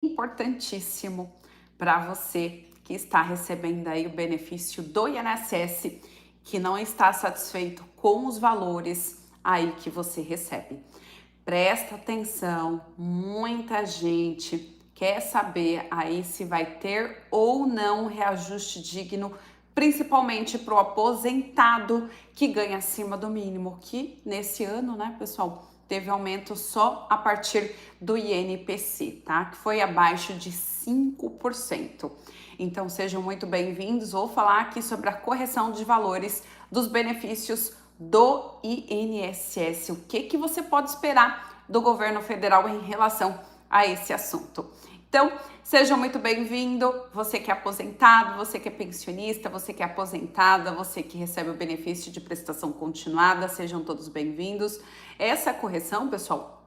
importantíssimo para você que está recebendo aí o benefício do INSS, que não está satisfeito com os valores aí que você recebe. Presta atenção, muita gente quer saber aí se vai ter ou não reajuste digno, principalmente para o aposentado que ganha acima do mínimo, que nesse ano, né, pessoal, teve aumento só a partir do INPC, tá? Que foi abaixo de 5%. Então sejam muito bem-vindos. Vou falar aqui sobre a correção de valores dos benefícios do INSS. O que você pode esperar do governo federal em relação a esse assunto? Então, seja muito bem-vindo, você que é aposentado, você que é pensionista, você que é aposentada, você que recebe o benefício de prestação continuada, sejam todos bem-vindos. Essa correção, pessoal,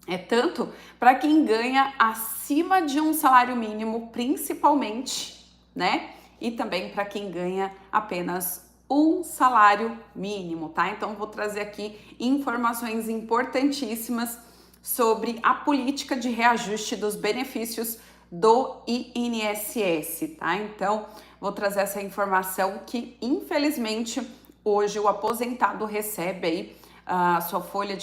é tanto para quem ganha acima de um salário mínimo, principalmente, né? E também para quem ganha apenas um salário mínimo, tá? Então, vou trazer aqui informações importantíssimas sobre a política de reajuste dos benefícios do INSS, tá? Então, vou trazer essa informação que, infelizmente, hoje o aposentado recebe aí a sua folha,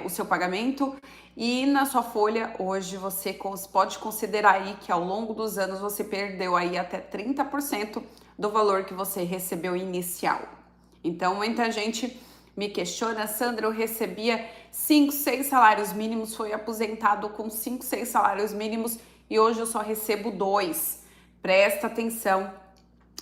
o seu pagamento, e na sua folha hoje você pode considerar aí que ao longo dos anos você perdeu aí até 30% do valor que você recebeu inicial. Então, muita gente me questiona, Sandra, eu recebia 5, 6 salários mínimos, fui aposentado com 5, 6 salários mínimos e hoje eu só recebo 2. Presta atenção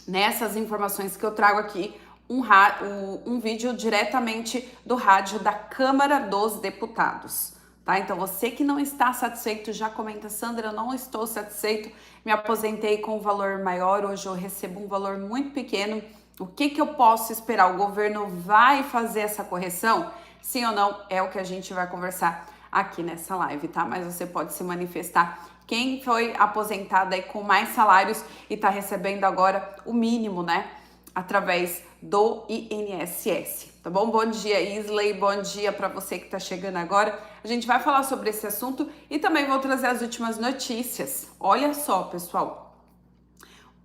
nessas informações que eu trago aqui, um vídeo diretamente do rádio da Câmara dos Deputados. Tá? Então, você que não está satisfeito, já comenta, Sandra, eu não estou satisfeito, me aposentei com um valor maior, hoje eu recebo um valor muito pequeno. O que eu posso esperar? O governo vai fazer essa correção? Sim ou não? É o que a gente vai conversar aqui nessa live, tá? Mas você pode se manifestar. Quem foi aposentado aí com mais salários e tá recebendo agora o mínimo, né? Através do INSS, tá bom? Bom dia, Isley, bom dia para você que tá chegando agora. A gente vai falar sobre esse assunto e também vou trazer as últimas notícias. Olha só, pessoal.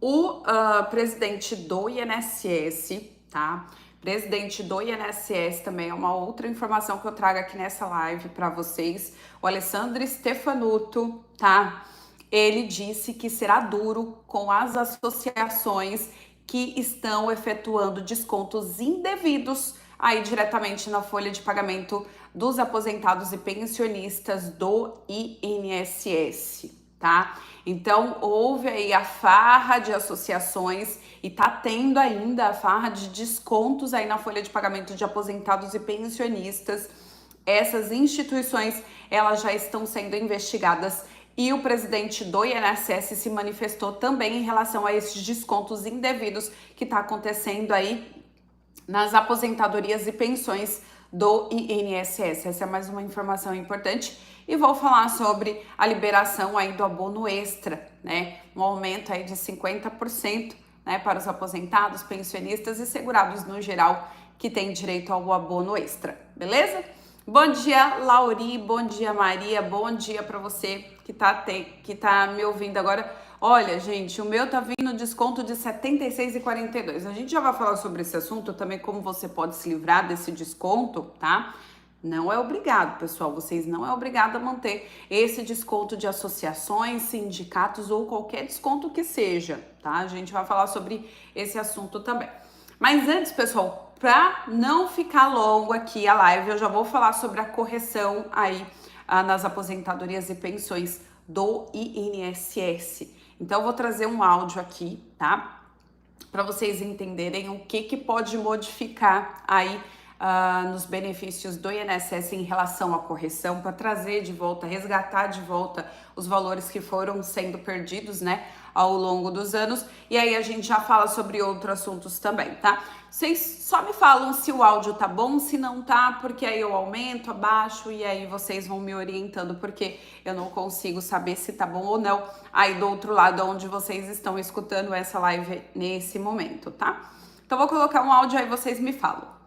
O presidente do INSS, tá? Presidente do INSS também é uma outra informação que eu trago aqui nessa live para vocês. O Alessandro Stefanuto, tá? Ele disse que será duro com as associações que estão efetuando descontos indevidos aí diretamente na folha de pagamento dos aposentados e pensionistas do INSS, tá? Então, houve aí a farra de associações e tá tendo ainda a farra de descontos aí na folha de pagamento de aposentados e pensionistas. Essas instituições, elas já estão sendo investigadas e o presidente do INSS se manifestou também em relação a esses descontos indevidos que tá acontecendo aí nas aposentadorias e pensões do INSS. Essa é mais uma informação importante. E vou falar sobre a liberação aí do abono extra, né? Um aumento aí de 50%, né, para os aposentados, pensionistas e segurados no geral que têm direito ao abono extra, beleza? Bom dia, Lauri, bom dia, Maria, bom dia para você que tá me ouvindo agora. Olha, gente, o meu tá vindo desconto de R$ 76,42. A gente já vai falar sobre esse assunto também, como você pode se livrar desse desconto, tá? Não é obrigado, pessoal, vocês não é obrigado a manter esse desconto de associações, sindicatos ou qualquer desconto que seja, tá? A gente vai falar sobre esse assunto também. Mas antes, pessoal, para não ficar longo aqui a live, eu já vou falar sobre a correção aí nas aposentadorias e pensões do INSS. Então, eu vou trazer um áudio aqui, tá? Para vocês entenderem o que pode modificar aí nos benefícios do INSS em relação à correção, para trazer de volta, resgatar de volta os valores que foram sendo perdidos, né, ao longo dos anos. E aí a gente já fala sobre outros assuntos também, tá? Vocês só me falam se o áudio tá bom, se não tá, porque aí eu aumento, abaixo, e aí vocês vão me orientando, porque eu não consigo saber se tá bom ou não aí do outro lado, onde vocês estão escutando essa live nesse momento, tá? Então vou colocar um áudio aí, vocês me falam.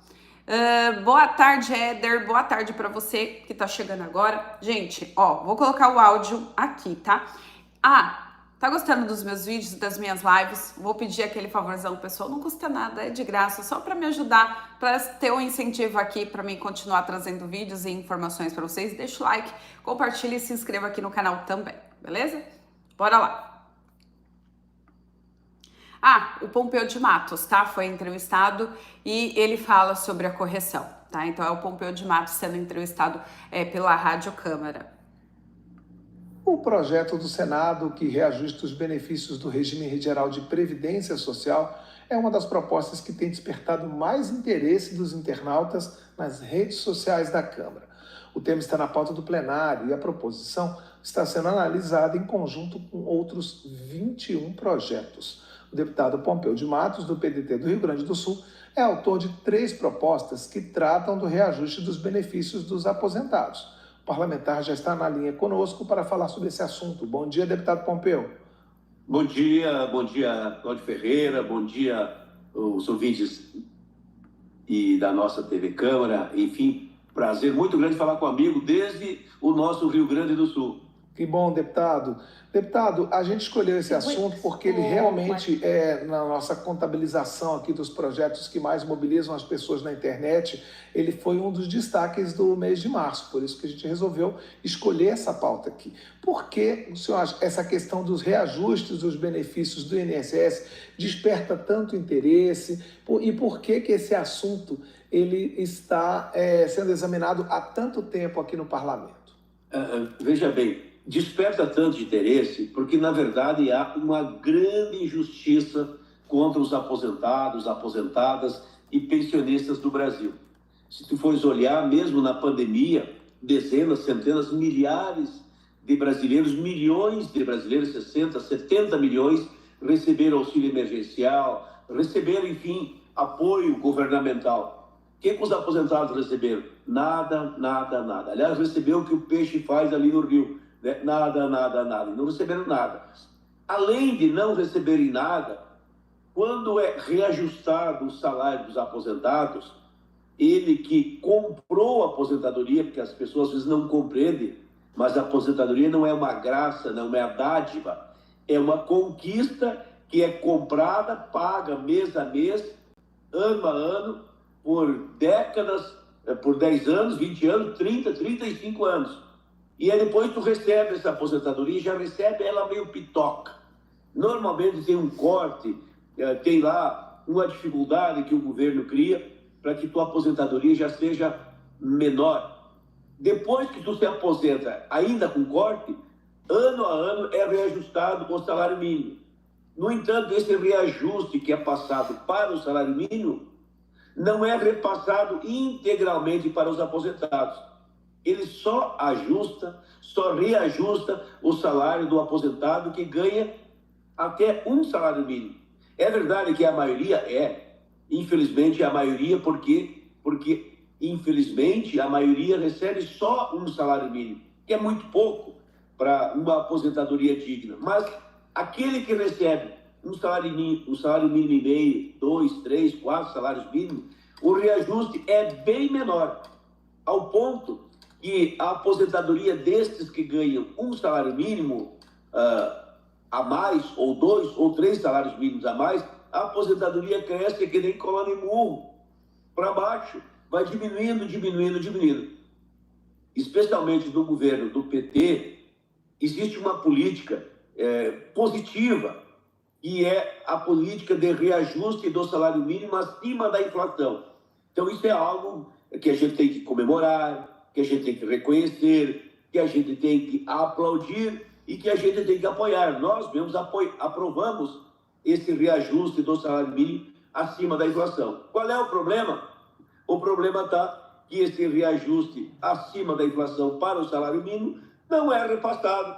Boa tarde, Éder. Boa tarde para você que tá chegando agora. Gente, ó, vou colocar o áudio aqui, tá? Tá gostando dos meus vídeos, das minhas lives? Vou pedir aquele favorzão, pessoal, não custa nada, é de graça, só para me ajudar, para ter um incentivo aqui para mim continuar trazendo vídeos e informações para vocês. Deixa o like, compartilha e se inscreva aqui no canal também, beleza? Bora lá! O Pompeu de Matos, tá? Foi entrevistado e ele fala sobre a correção, tá? Então é o Pompeu de Matos sendo entrevistado pela Rádio Câmara. O projeto do Senado que reajusta os benefícios do regime geral de previdência social é uma das propostas que tem despertado mais interesse dos internautas nas redes sociais da Câmara. O tema está na pauta do plenário e a proposição está sendo analisada em conjunto com outros 21 projetos. O deputado Pompeu de Matos, do PDT do Rio Grande do Sul, é autor de 3 propostas que tratam do reajuste dos benefícios dos aposentados. O parlamentar já está na linha conosco para falar sobre esse assunto. Bom dia, deputado Pompeu. Bom dia, Cláudio Ferreira, bom dia, os ouvintes da nossa TV Câmara. Enfim, prazer muito grande falar com o amigo desde o nosso Rio Grande do Sul. Que bom, deputado. Deputado, a gente escolheu esse assunto porque ele realmente é, na nossa contabilização aqui dos projetos que mais mobilizam as pessoas na internet, ele foi um dos destaques do mês de março, por isso que a gente resolveu escolher essa pauta aqui. Por que o senhor acha essa questão dos reajustes dos benefícios do INSS desperta tanto interesse e por que esse assunto ele está sendo examinado há tanto tempo aqui no parlamento? Veja bem, desperta tanto interesse porque, na verdade, há uma grande injustiça contra os aposentados, aposentadas e pensionistas do Brasil. Se tu fores olhar, mesmo na pandemia, dezenas, centenas, milhares de brasileiros, milhões de brasileiros, 60, 70 milhões, receberam auxílio emergencial, receberam, enfim, apoio governamental. O que os aposentados receberam? Nada, nada, nada. Aliás, recebeu o que o peixe faz ali no rio. Né? Nada, nada, nada. Não receberam nada. Além de não receberem nada, quando é reajustado o salário dos aposentados, ele que comprou a aposentadoria, porque as pessoas às vezes não compreendem, mas a aposentadoria não é uma graça, não é a dádiva, é uma conquista que é comprada, paga mês a mês, ano a ano, por décadas, por 10 anos, 20 anos, 30, 35 anos. E aí depois tu recebe essa aposentadoria e já recebe ela meio pitoca. Normalmente tem um corte, tem lá uma dificuldade que o governo cria para que tua aposentadoria já seja menor. Depois que tu se aposenta ainda com corte, ano a ano é reajustado o salário mínimo. No entanto, esse reajuste que é passado para o salário mínimo não é repassado integralmente para os aposentados. Ele só reajusta o salário do aposentado que ganha até um salário mínimo. É verdade que a maioria infelizmente a maioria, porque infelizmente a maioria recebe só um salário mínimo, que é muito pouco para uma aposentadoria digna. Mas aquele que recebe um salário mínimo e meio, 2, 3, 4 salários mínimos, o reajuste é bem menor, ao ponto que a aposentadoria destes que ganham um salário mínimo a mais, ou 2 ou 3 salários mínimos a mais, a aposentadoria cresce que nem cola de murro, para baixo, vai diminuindo, diminuindo, diminuindo. Especialmente no governo do PT, existe uma política positiva, que é a política de reajuste do salário mínimo acima da inflação. Então, isso é algo que a gente tem que comemorar, que a gente tem que reconhecer, que a gente tem que aplaudir e que a gente tem que apoiar. Nós mesmos aprovamos esse reajuste do salário mínimo acima da inflação. Qual é o problema? O problema está que esse reajuste acima da inflação para o salário mínimo não é repassado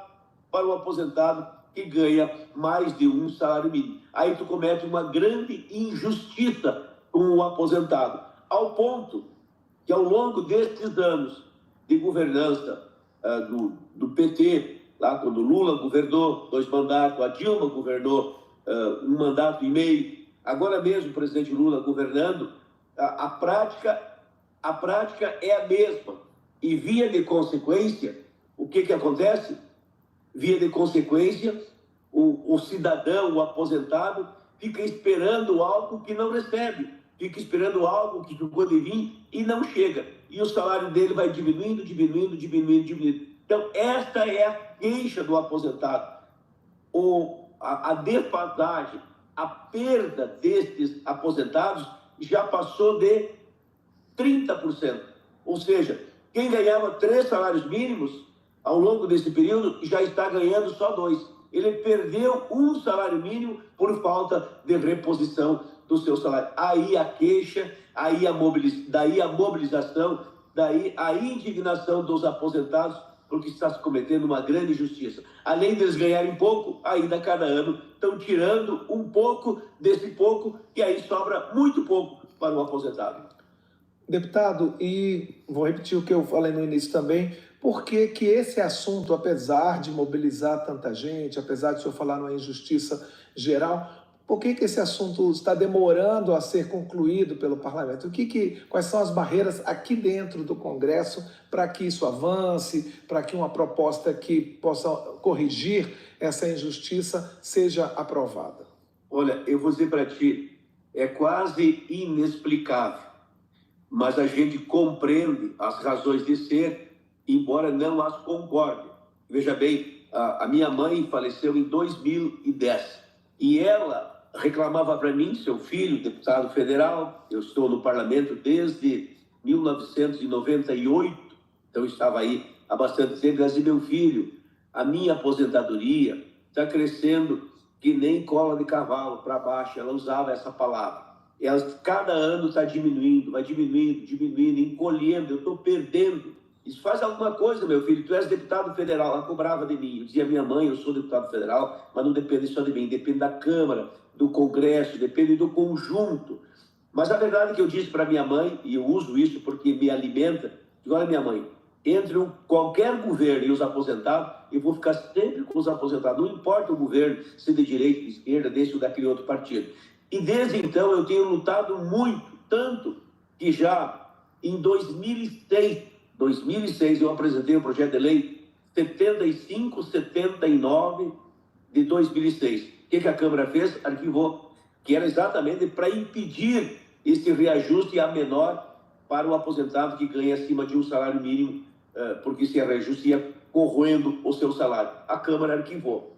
para o aposentado que ganha mais de um salário mínimo. Aí tu comete uma grande injustiça com o aposentado, ao ponto que ao longo destes anos de governança do PT, lá quando Lula governou 2 mandatos, a Dilma governou 1 mandato e meio, agora mesmo o presidente Lula governando, a prática é a mesma. E via de consequência, o que acontece? Via de consequência, o cidadão, o aposentado, fica esperando algo que não recebe, fica esperando algo que pode vir e não chega. E o salário dele vai diminuindo. Então, esta é a queixa do aposentado. A defasagem, a perda destes aposentados já passou de 30%. Ou seja, quem ganhava 3 salários mínimos ao longo desse período já está ganhando só 2. Ele perdeu 1 salário mínimo por falta de reposição do seu salário. Aí a queixa, daí a mobilização, daí a indignação dos aposentados, porque está se cometendo uma grande injustiça. Além deles ganharem pouco, ainda cada ano estão tirando um pouco desse pouco, e aí sobra muito pouco para o aposentado. Deputado, e vou repetir o que eu falei no início também, por que que esse assunto, apesar de mobilizar tanta gente, apesar de o senhor falar numa injustiça geral, por que que esse assunto está demorando a ser concluído pelo parlamento? Quais são as barreiras aqui dentro do Congresso para que isso avance, para que uma proposta que possa corrigir essa injustiça seja aprovada? Olha, eu vou dizer para ti, é quase inexplicável, mas a gente compreende as razões de ser, embora não as concorde. Veja bem, a minha mãe faleceu em 2010 e ela reclamava para mim, seu filho, deputado federal, eu estou no parlamento desde 1998, então estava aí há bastante tempo, ela dizia, meu filho, a minha aposentadoria está crescendo que nem cola de cavalo para baixo, ela usava essa palavra. Ela, cada ano está diminuindo, vai diminuindo, encolhendo, eu estou perdendo. Isso faz alguma coisa, meu filho, tu és deputado federal, ela cobrava de mim. Eu dizia, minha mãe, eu sou deputado federal, mas não depende só de mim, depende da Câmara, do Congresso, depende do conjunto. Mas a verdade é que eu disse para minha mãe, e eu uso isso porque me alimenta, digo, olha minha mãe, entre qualquer governo e os aposentados, eu vou ficar sempre com os aposentados, não importa o governo, se de direita, de esquerda, desse ou daquele outro partido. E desde então eu tenho lutado muito, tanto que já em 2006 eu apresentei o projeto de lei 7579 de 2006. O que a Câmara fez? Arquivou, que era exatamente para impedir esse reajuste a menor para o aposentado que ganha acima de um salário mínimo, porque esse reajuste ia corroendo o seu salário. A Câmara arquivou.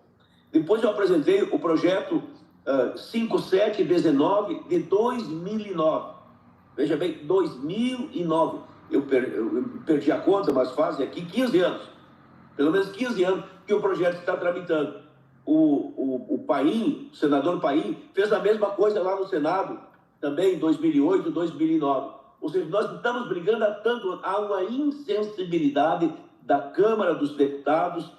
Depois eu apresentei o projeto 5719 de 2009. Veja bem, 2009. Eu perdi a conta, mas fazem aqui 15 anos. Pelo menos 15 anos que o projeto está tramitando. O Paim, o senador Paim, fez a mesma coisa lá no Senado, também em 2008, 2009. Ou seja, nós estamos brigando há tanto, há uma insensibilidade da Câmara dos Deputados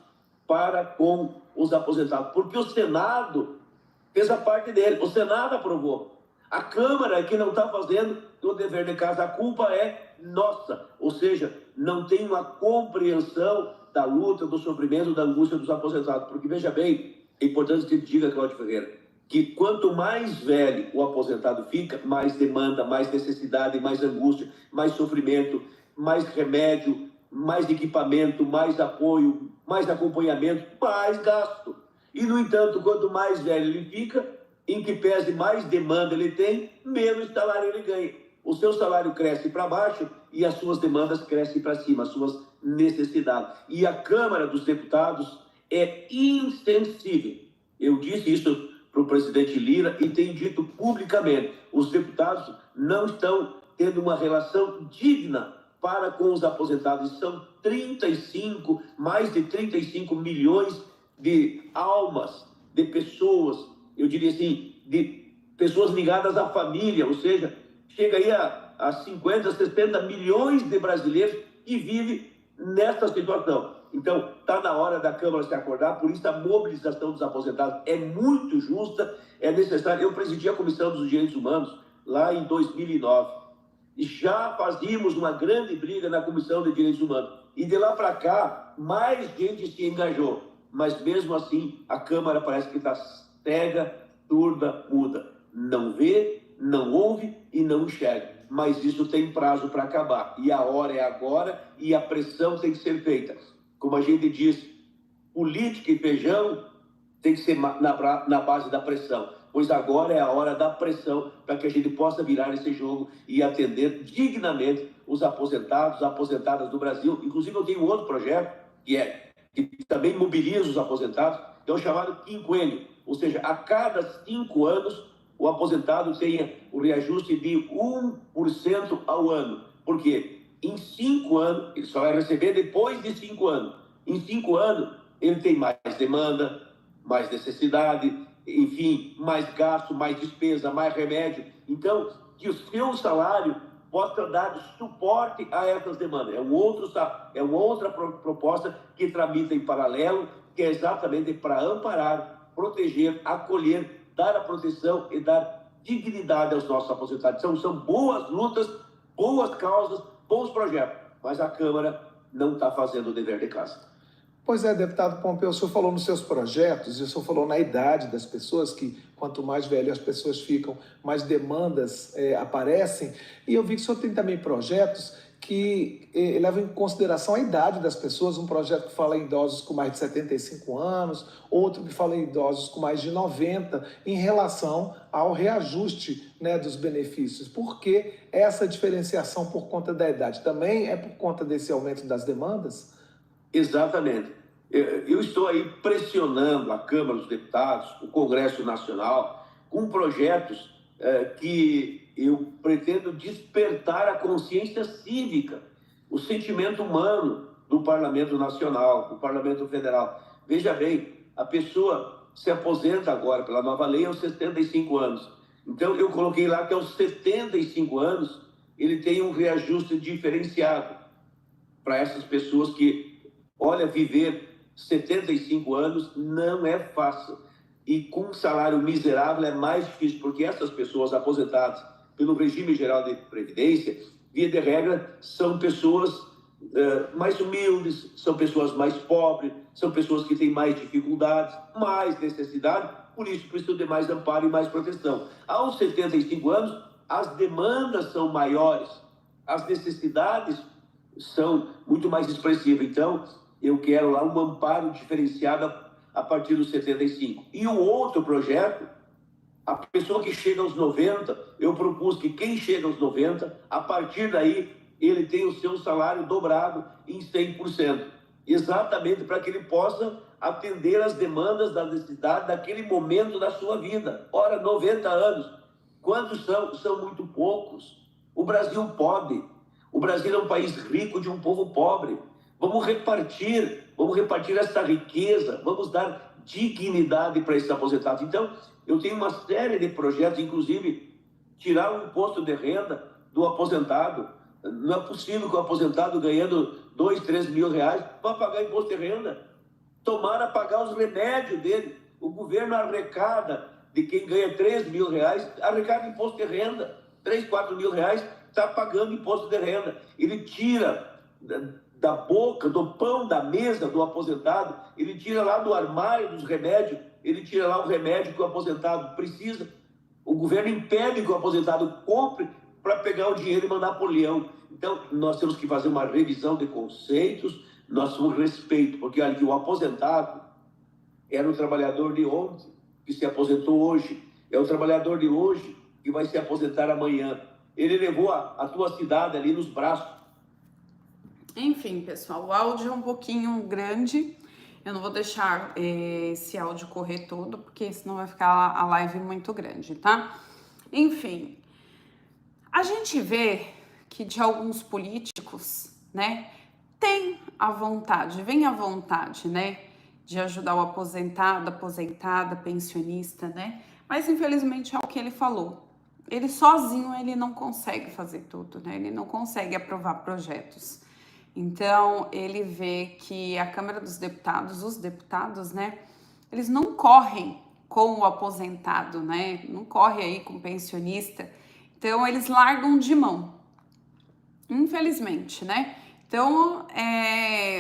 para com os aposentados, porque o Senado fez a parte dele, o Senado aprovou. A Câmara que não está fazendo o dever de casa, a culpa é nossa. Ou seja, não tem uma compreensão da luta, do sofrimento, da angústia dos aposentados. Porque, veja bem, é importante que diga, Cláudio Ferreira, que quanto mais velho o aposentado fica, mais demanda, mais necessidade, mais angústia, mais sofrimento, mais remédio, mais equipamento, mais apoio, mais acompanhamento, mais gasto. E, no entanto, quanto mais velho ele fica, em que pese mais demanda ele tem, menos salário ele ganha. O seu salário cresce para baixo e as suas demandas crescem para cima, as suas necessidades. E a Câmara dos Deputados é insensível. Eu disse isso para o presidente Lira e tenho dito publicamente. Os deputados não estão tendo uma relação digna para com os aposentados. São mais de 35 milhões de almas, de pessoas, eu diria assim, de pessoas ligadas à família, ou seja, chega aí a 50, 70 milhões de brasileiros que vivem nesta situação. Então, está na hora da Câmara se acordar, por isso a mobilização dos aposentados é muito justa, é necessária. Eu presidi a Comissão dos Direitos Humanos lá em 2009 e já fazíamos uma grande briga na Comissão de Direitos Humanos. E de lá para cá, mais gente se engajou. Mas mesmo assim, a Câmara parece que está cega, surda, muda. Não vê, não ouve e não enxerga. Mas isso tem prazo para acabar. E a hora é agora e a pressão tem que ser feita. Como a gente diz, política e feijão tem que ser na base da pressão, pois agora é a hora da pressão para que a gente possa virar esse jogo e atender dignamente os aposentados, aposentadas do Brasil. Inclusive, eu tenho outro projeto que também mobiliza os aposentados, que é o chamado quinquênio, ou seja, a cada 5 anos o aposentado tenha o reajuste de 1% ao ano. Por quê? Em 5 anos, ele só vai receber depois de 5 anos. Em 5 anos, ele tem mais demanda, mais necessidade, enfim, mais gasto, mais despesa, mais remédio. Então, que o seu salário possa dar suporte a essas demandas. É uma outra proposta que tramita em paralelo, que é exatamente para amparar, proteger, acolher, dar a proteção e dar dignidade aos nossos aposentados. Então, são boas lutas, boas causas, bons projetos, mas a Câmara não está fazendo o dever de casa. Pois é, deputado Pompeu, o senhor falou nos seus projetos, e o senhor falou na idade das pessoas, que quanto mais velhas as pessoas ficam, mais demandas aparecem. E eu vi que o senhor tem também projetos que levam em consideração a idade das pessoas, um projeto que fala em idosos com mais de 75 anos, outro que fala em idosos com mais de 90, em relação ao reajuste, né, dos benefícios. Por que essa diferenciação por conta da idade? Também é por conta desse aumento das demandas? Exatamente. Eu estou aí pressionando a Câmara dos Deputados, o Congresso Nacional, com projetos que eu pretendo despertar a consciência cívica, o sentimento humano do Parlamento Nacional, do Parlamento Federal. Veja bem, a pessoa se aposenta agora pela nova lei aos 75 anos. Então, eu coloquei lá que aos 75 anos ele tem um reajuste diferenciado para essas pessoas que, olha, viver 75 anos não é fácil. E com um salário miserável é mais difícil, porque essas pessoas aposentadas pelo regime geral de previdência, via de regra, são pessoas mais humildes, são pessoas mais pobres, são pessoas que têm mais dificuldades, mais necessidade, por isso precisam de mais amparo e mais proteção. Aos 75 anos, as demandas são maiores, as necessidades são muito mais expressivas. Então, eu quero lá um amparo diferenciado a partir dos 75. E o outro projeto, a pessoa que chega aos 90, eu propus que quem chega aos 90, a partir daí, ele tem o seu salário dobrado em 100%. Exatamente para que ele possa atender as demandas da necessidade daquele momento da sua vida. Ora, 90 anos, quantos são? São muito poucos. O Brasil pode. O Brasil é um país rico de um povo pobre. Vamos repartir essa riqueza, vamos dar dignidade para esses aposentados. Então, eu tenho uma série de projetos, inclusive tirar o imposto de renda do aposentado. Não é possível que o aposentado ganhando 2, 3 mil reais vá pagar imposto de renda. Tomara pagar os remédios dele. O governo arrecada de quem ganha 3 mil reais, arrecada imposto de renda. 3, 4 mil reais está pagando imposto de renda. Ele tira da boca, do pão da mesa do aposentado, ele tira lá do armário dos remédios, ele tira lá o remédio que o aposentado precisa. O governo impede que o aposentado compre para pegar o dinheiro e mandar para o leão. Então, nós temos que fazer uma revisão de conceitos, nós temos respeito, porque olha que o aposentado era o trabalhador de ontem que se aposentou hoje, é o trabalhador de hoje que vai se aposentar amanhã. Ele levou a tua cidade ali nos braços. Enfim, pessoal, o áudio é um pouquinho grande. Eu não vou deixar esse áudio correr todo, porque senão vai ficar a live muito grande, tá? Enfim, a gente vê que de alguns políticos, né, tem a vontade, vem a vontade, né, de ajudar o aposentado, aposentada, pensionista, né? Mas infelizmente é o que ele falou. Ele sozinho, ele não consegue fazer tudo, né? Ele não consegue aprovar projetos. Então, ele vê que a Câmara dos Deputados, os deputados, né, eles não correm com o aposentado, né, não correm aí com o pensionista, então eles largam de mão, infelizmente, né. Então,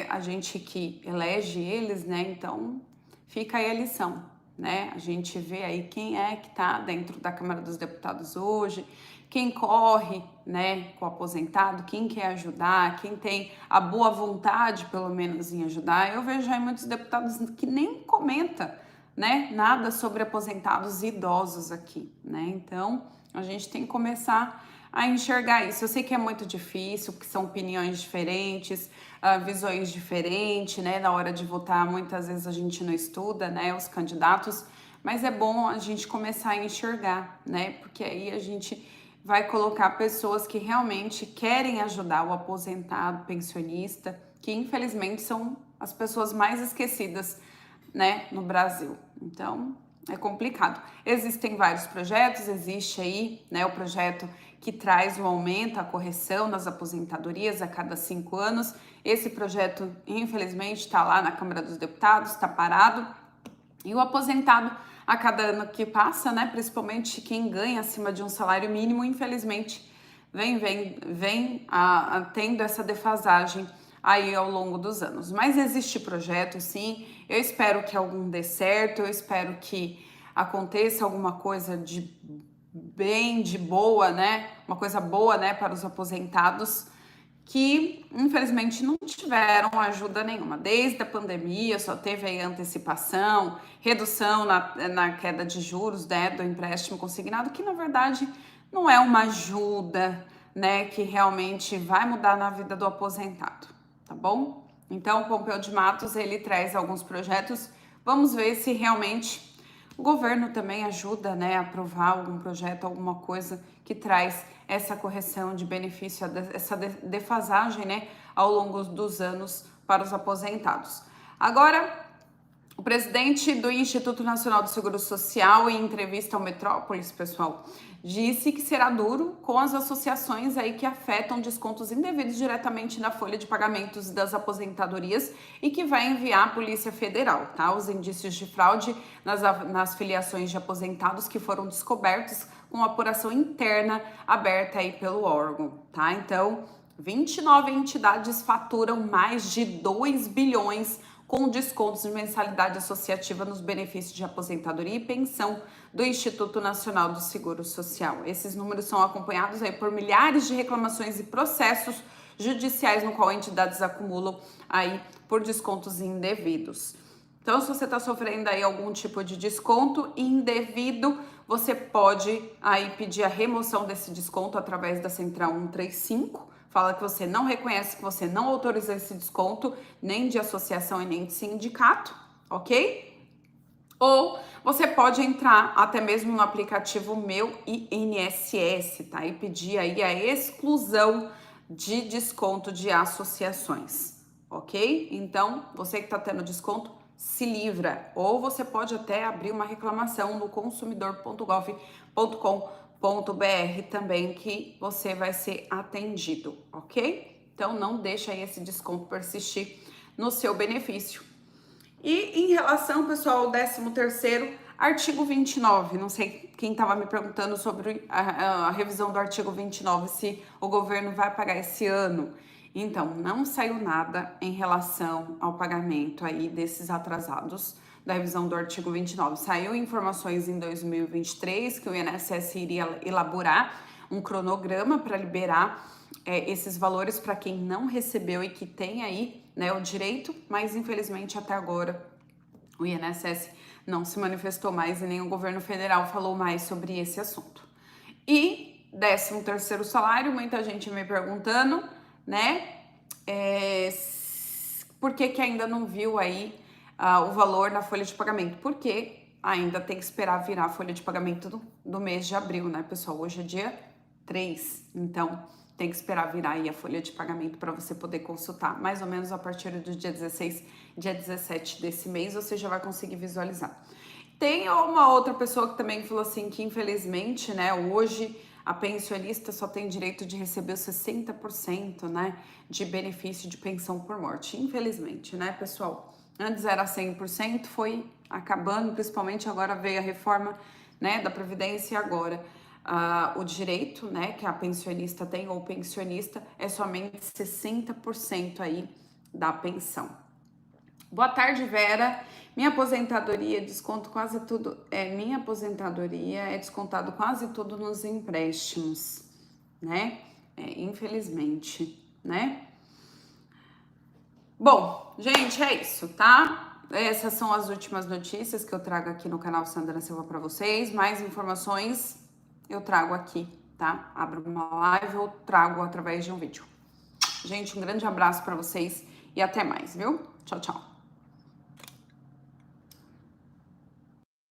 a gente que elege eles, né, então fica aí a lição. né? A gente vê aí quem é que está dentro da Câmara dos Deputados hoje, quem corre, né, com o aposentado, quem quer ajudar, quem tem a boa vontade, pelo menos, em ajudar. Eu vejo aí muitos deputados que nem comentam, né, nada sobre aposentados e idosos aqui, né? Então, a gente tem que começar a enxergar isso. Eu sei que é muito difícil, porque são opiniões diferentes, visões diferentes, né? Na hora de votar, muitas vezes a gente não estuda, né, os candidatos, mas é bom a gente começar a enxergar, né? Porque aí a gente vai colocar pessoas que realmente querem ajudar o aposentado, pensionista, que infelizmente são as pessoas mais esquecidas, né, no Brasil. Então, é complicado. Existem vários projetos, existe aí, né, o projeto que traz o aumento, a correção nas aposentadorias a cada 5 anos. Esse projeto, infelizmente, está lá na Câmara dos Deputados, está parado. E o aposentado, a cada ano que passa, né, principalmente quem ganha acima de um salário mínimo, infelizmente, vem tendo essa defasagem aí ao longo dos anos. Mas existe projeto, sim. Eu espero que algum dê certo, eu espero que aconteça alguma coisa de boa, né? Uma coisa boa, né, para os aposentados que infelizmente não tiveram ajuda nenhuma. Desde a pandemia só teve aí antecipação, redução na queda de juros, né, do empréstimo consignado, que na verdade não é uma ajuda, né, que realmente vai mudar na vida do aposentado, tá bom? Então, o Pompeu de Matos, ele traz alguns projetos, vamos ver se realmente o governo também ajuda, né, a aprovar algum projeto, alguma coisa que traz essa correção de benefício, essa defasagem, né, ao longo dos anos para os aposentados. Agora, o presidente do Instituto Nacional do Seguro Social, em entrevista ao Metrópolis, pessoal, disse que será duro com as associações aí que afetam descontos indevidos diretamente na folha de pagamentos das aposentadorias e que vai enviar à Polícia Federal, tá? Os indícios de fraude nas filiações de aposentados que foram descobertos com apuração interna aberta aí pelo órgão, tá? Então, 29 entidades faturam mais de 2 bilhões com descontos de mensalidade associativa nos benefícios de aposentadoria e pensão do Instituto Nacional do Seguro Social. Esses números são acompanhados aí por milhares de reclamações e processos judiciais no qual entidades acumulam aí por descontos indevidos. Então, se você está sofrendo aí algum tipo de desconto indevido, você pode aí pedir a remoção desse desconto através da Central 135. Fala que você não reconhece, que você não autorizou esse desconto, nem de associação e nem de sindicato, ok? Ou você pode entrar até mesmo no aplicativo Meu INSS, tá? E pedir aí a exclusão de desconto de associações, ok? Então, você que tá tendo desconto, se livra. Ou você pode até abrir uma reclamação no consumidor.gov.com.br também, que você vai ser atendido, ok? Então, não deixa aí esse desconto persistir no seu benefício. E em relação, pessoal, ao 13º, artigo 29, não sei quem estava me perguntando sobre a revisão do artigo 29, se o governo vai pagar esse ano. Então, não saiu nada em relação ao pagamento aí desses atrasados da revisão do artigo 29. Saiu informações em 2023 que o INSS iria elaborar um cronograma para liberar esses valores para quem não recebeu e que tem aí, né, o direito, mas infelizmente até agora o INSS não se manifestou mais e nem o governo federal falou mais sobre esse assunto. E 13º salário, muita gente me perguntando, né, por que ainda não viu aí o valor na folha de pagamento? Porque ainda tem que esperar virar a folha de pagamento do mês de abril, né, pessoal? Hoje é dia 3, então tem que esperar virar aí a folha de pagamento para você poder consultar. Mais ou menos a partir do dia 16, dia 17 desse mês, você já vai conseguir visualizar. Tem uma outra pessoa que também falou assim que infelizmente, né, hoje a pensionista só tem direito de receber os 60%, né, de benefício de pensão por morte. Infelizmente, né, pessoal? Antes era 100%, foi acabando, principalmente agora veio a reforma, né, da Previdência e agora o direito, né, que a pensionista tem ou pensionista é somente 60% aí da pensão. Boa tarde, Vera. Minha aposentadoria, desconto quase tudo. Minha aposentadoria é descontado quase tudo nos empréstimos, né? Infelizmente, né? Bom, gente, é isso, tá? Essas são as últimas notícias que eu trago aqui no canal Sandra Silva para vocês. Mais informações eu trago aqui, tá? Abro uma live ou trago através de um vídeo. Gente, um grande abraço para vocês e até mais, viu? Tchau, tchau.